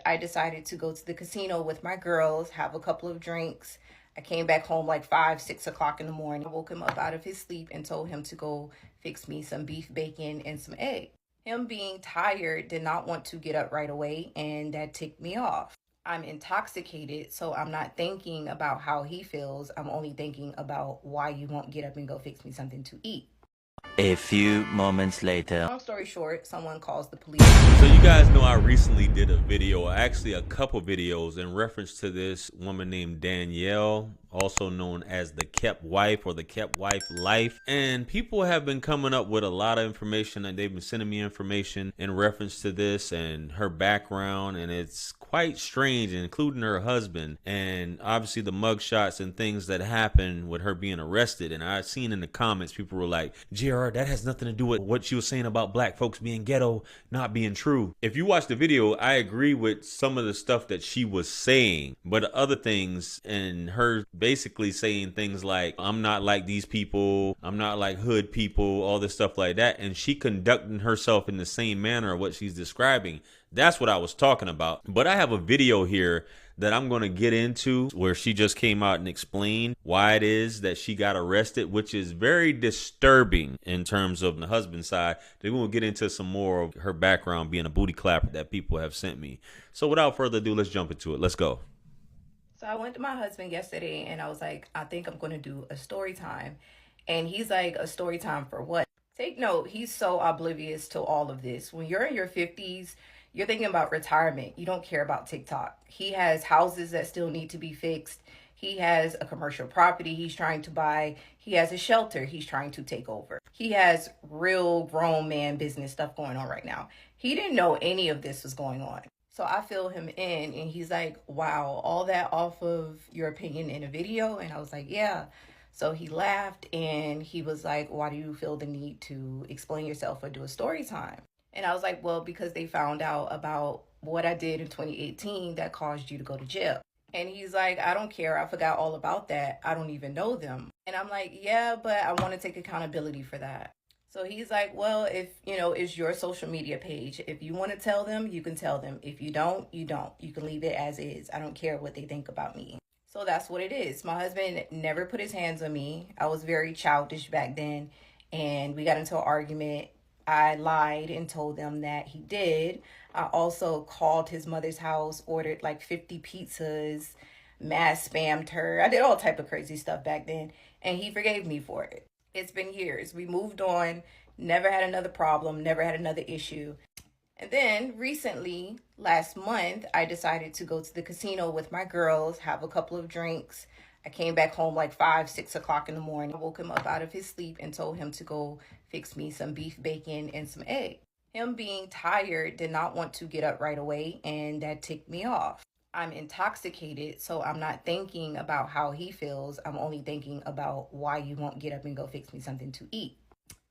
I decided to go to the casino with my girls, have a couple of drinks. I came back home like 5, 6 o'clock in the morning. I woke him up out of his sleep and told him to go fix me some beef bacon and some egg. Him being tired did not want to get up right away, and that ticked me off. I'm intoxicated, so I'm not thinking about how he feels. I'm only thinking about why you won't get up and go fix me something to eat. A few moments later. Long story short, someone calls the police. So you guys know I recently did a video, actually a couple videos in reference to this woman named Danielle, also known as the kept wife or the kept wife life. And people have been coming up with a lot of information, and they've been sending me information in reference to this and her background, and it's quite strange, including her husband, and obviously the mugshots and things that happened with her being arrested. And I've seen in the comments people were like, JR, that has nothing to do with what she was saying about black folks being ghetto not being true. If you watch the video, I agree with some of the stuff that she was saying, but other things, and her basically saying things like, I'm not like these people, I'm not like hood people, all this stuff like that, and she conducting herself in the same manner of what she's describing. That's what I was talking about. But I have a video here that I'm going to get into where she just came out and explained why it is that she got arrested, which is very disturbing in terms of the husband's side. Then we'll get into some more of her background being a booty clapper that people have sent me. So without further ado, let's jump into it. Let's go. So I went to my husband yesterday and I was like, I think I'm going to do a story time. And he's like, a story time for what? Take note, he's so oblivious to all of this. When you're in your 50s, you're thinking about retirement. You don't care about TikTok. He has houses that still need to be fixed. He has a commercial property he's trying to buy. He has a shelter he's trying to take over. He has real grown man business stuff going on right now. He didn't know any of this was going on. So I fill him in and he's like, wow, all that off of your opinion in a video? And I was like, yeah. So he laughed and he was like, why do you feel the need to explain yourself or do a story time? And I was like, well, because they found out about what I did in 2018 that caused you to go to jail. And he's like, I don't care. I forgot all about that. I don't even know them. And I'm like, yeah, but I want to take accountability for that. So he's like, well, if, it's your social media page. If you want to tell them, you can tell them. If you don't, you don't. You can leave it as is. I don't care what they think about me. So that's what it is. My husband never put his hands on me. I was very childish back then. And we got into an argument. I lied and told them that he did. I also called his mother's house, ordered like 50 pizzas, mass spammed her. I did all type of crazy stuff back then, and he forgave me for it. It's been years. We moved on, never had another problem, never had another issue. And then recently, last month, I decided to go to the casino with my girls, have a couple of drinks. I came back home like 5, 6 o'clock in the morning. I woke him up out of his sleep and told him to go fix me some beef bacon and some egg. Him being tired did not want to get up right away, and that ticked me off. I'm intoxicated, so I'm not thinking about how he feels. I'm only thinking about why you won't get up and go fix me something to eat.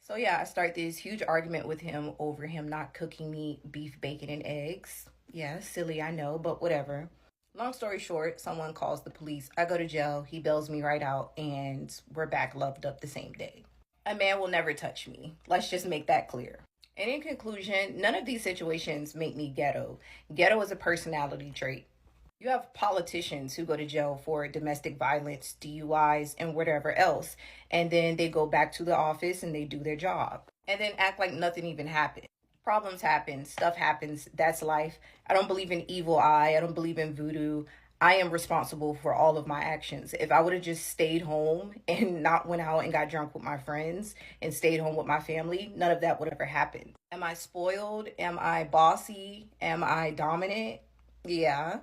So yeah, I start this huge argument with him over him not cooking me beef bacon and eggs. Yeah, silly, I know, but whatever. Long story short, someone calls the police. I go to jail. He bails me right out, and we're back loved up the same day. A man will never touch me. Let's just make that clear. And in conclusion, none of these situations make me ghetto. Ghetto is a personality trait. You have politicians who go to jail for domestic violence, DUIs, and whatever else, and then they go back to the office and they do their job, and then act like nothing even happened. Problems happen, stuff happens, that's life. I don't believe in evil eye, I don't believe in voodoo. I am responsible for all of my actions. If I would have just stayed home and not went out and got drunk with my friends and stayed home with my family, none of that would ever happen. Am I spoiled? Am I bossy? Am I dominant? Yeah.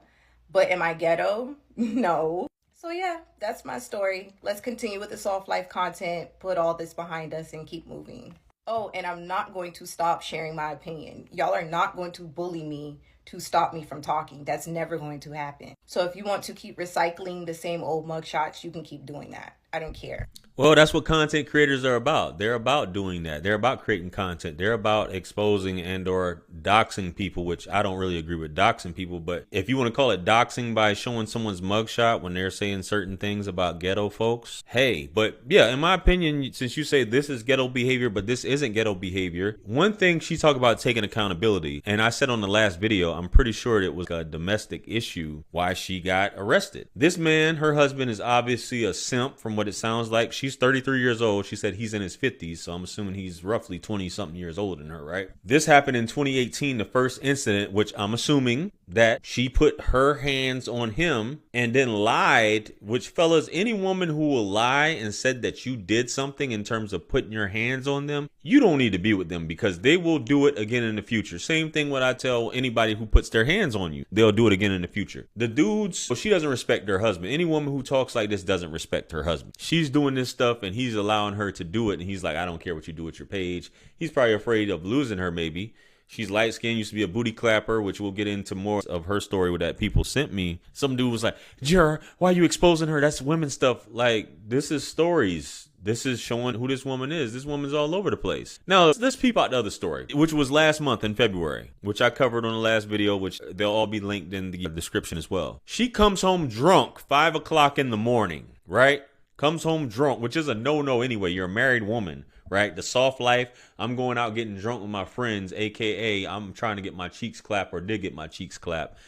But am I ghetto? No. So yeah, that's my story. Let's continue with the soft life content, put all this behind us and keep moving. Oh, and I'm not going to stop sharing my opinion. Y'all are not going to bully me to stop me from talking. That's never going to happen. So if you want to keep recycling the same old mugshots, you can keep doing that. I don't care. Well, that's what content creators are about. They're about doing that. They're about creating content. They're about exposing and or doxing people, which I don't really agree with doxing people. But if you want to call it doxing by showing someone's mugshot when they're saying certain things about ghetto folks, hey. But yeah, in my opinion, since you say this is ghetto behavior, but this isn't ghetto behavior, one thing she talked about taking accountability. And I said on the last video, I'm pretty sure it was a domestic issue why she got arrested. This man, her husband, is obviously a simp from what it sounds like. She's 33 years old. She said he's in his 50s, so I'm assuming he's roughly 20 something years older than her, right? This happened in 2018, the first incident, which I'm assuming that she put her hands on him and then lied, which, fellas, any woman who will lie and said that you did something in terms of putting your hands on them, you don't need to be with them because they will do it again in the future. Same thing what I tell anybody who puts their hands on you. They'll do it again in the future. The dudes, well, she doesn't respect her husband. Any woman who talks like this doesn't respect her husband. She's doing this stuff and he's allowing her to do it, and he's like, I don't care what you do with your page. He's probably afraid of losing her, maybe. She's light skinned, used to be a booty clapper, which we'll get into more of her story with that people sent me. Some dude was like, Jer, why are you exposing her? That's women stuff. Like, this is stories. This is showing who this woman is. This woman's all over the place. Now, let's peep out the other story, which was last month in February, which I covered on the last video, which they'll all be linked in the description as well. She comes home drunk, 5 o'clock in the morning, right? Comes home drunk, which is a no-no anyway. You're a married woman, right? The soft life, I'm going out getting drunk with my friends, aka I'm trying to get my cheeks clapped or did get my cheeks clapped.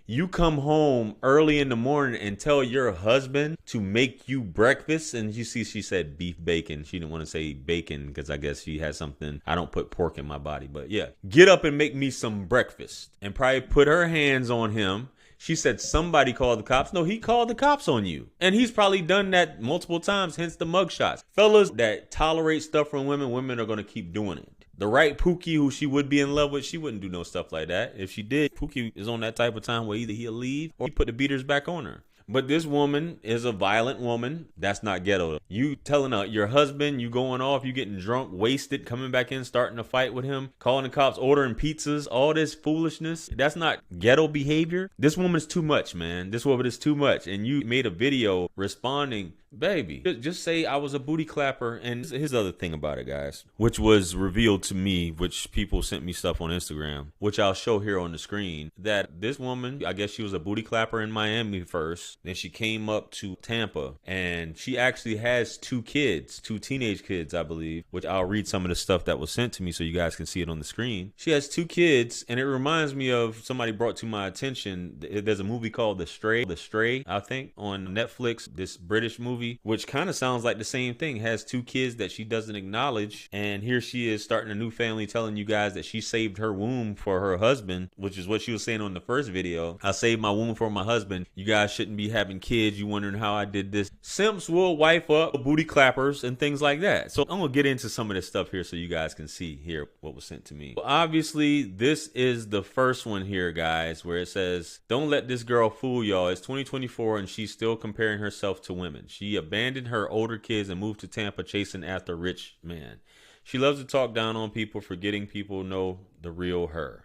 You come home early in the morning and tell your husband to make you breakfast. And you see, she said beef bacon. She didn't want to say bacon because I guess she has something. I don't put pork in my body, but yeah. Get up and make me some breakfast. And probably put her hands on him. She said somebody called the cops. No, he called the cops on you. And he's probably done that multiple times, hence the mugshots. Fellas that tolerate stuff from women, women are going to keep doing it. The right Pookie, who she would be in love with, she wouldn't do no stuff like that. If she did, Pookie is on that type of time where either he'll leave or he put the beaters back on her. But this woman is a violent woman. That's not ghetto. You telling your husband, you going off, you getting drunk, wasted, coming back in, starting a fight with him, calling the cops, ordering pizzas, all this foolishness. That's not ghetto behavior. This woman is too much, man. This woman is too much. And you made a video responding, baby, just say I was a booty clapper. And here's the other thing about it, guys, which was revealed to me, which people sent me stuff on Instagram, which I'll show here on the screen, that this woman, I guess she was a booty clapper in Miami first. Then she came up to Tampa, and she actually has 2 kids, 2 teenage kids, I believe, which I'll read some of the stuff that was sent to me so you guys can see it on the screen. She has 2 kids, and it reminds me of somebody brought to my attention. There's a movie called The Stray, I think, on Netflix, this British movie, which kind of sounds like the same thing. Has 2 kids that she doesn't acknowledge, and here she is starting a new family, telling you guys that she saved her womb for her husband, which is what she was saying on the first video. I saved my womb for my husband. You guys shouldn't be having kids. You wondering how I did this. Simps will wife up booty clappers and things like that. So I'm gonna get into some of this stuff here so you guys can see here what was sent to me. Well, obviously this is the first one here, guys, where it says, don't let this girl fool y'all. It's 2024 and she's still comparing herself to women. She abandoned her older kids and moved to Tampa chasing after rich men. She loves to talk down on people, forgetting people know the real her.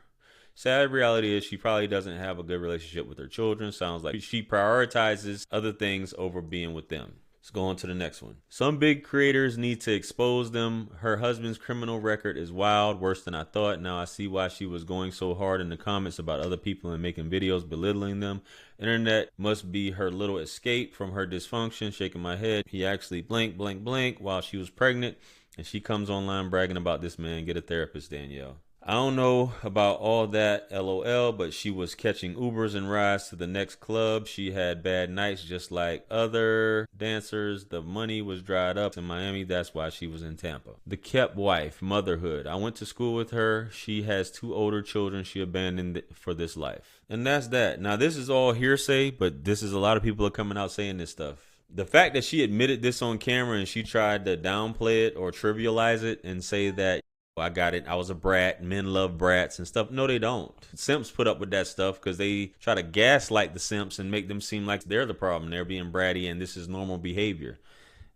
Sad reality is she probably doesn't have a good relationship with her children. Sounds like she prioritizes other things over being with them. Let's go on to the next one. Some big creators need to expose them. Her husband's criminal record is wild, worse than I thought. Now I see why she was going so hard in the comments about other people and making videos belittling them. Internet must be her little escape from her dysfunction. Shaking my head. He actually blank while she was pregnant, and she comes online bragging about this man. Get a therapist, Danielle. I don't know about all that, LOL, but she was catching Ubers and rides to the next club. She had bad nights just like other dancers. The money was dried up in Miami. That's why she was in Tampa. The kept wife, motherhood. I went to school with her. She has 2 older children she abandoned for this life. And that's that. Now, this is all hearsay, but this is a lot of people are coming out saying this stuff. The fact that she admitted this on camera and she tried to downplay it or trivialize it and say that, I got it, I was a brat, men love brats and stuff. No, they don't. Simps put up with that stuff because they try to gaslight the simps and make them seem like they're the problem. They're being bratty and this is normal behavior.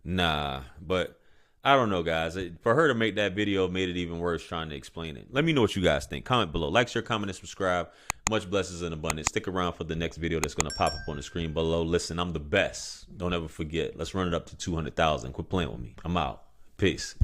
Nah, but I don't know, guys. For her to make that video made it even worse trying to explain it. Let me know what you guys think. Comment below. Like, share, comment, and subscribe. Much blessings and abundance. Stick around for the next video that's going to pop up on the screen below. Listen, I'm the best. Don't ever forget. Let's run it up to 200,000. Quit playing with me. I'm out. Peace.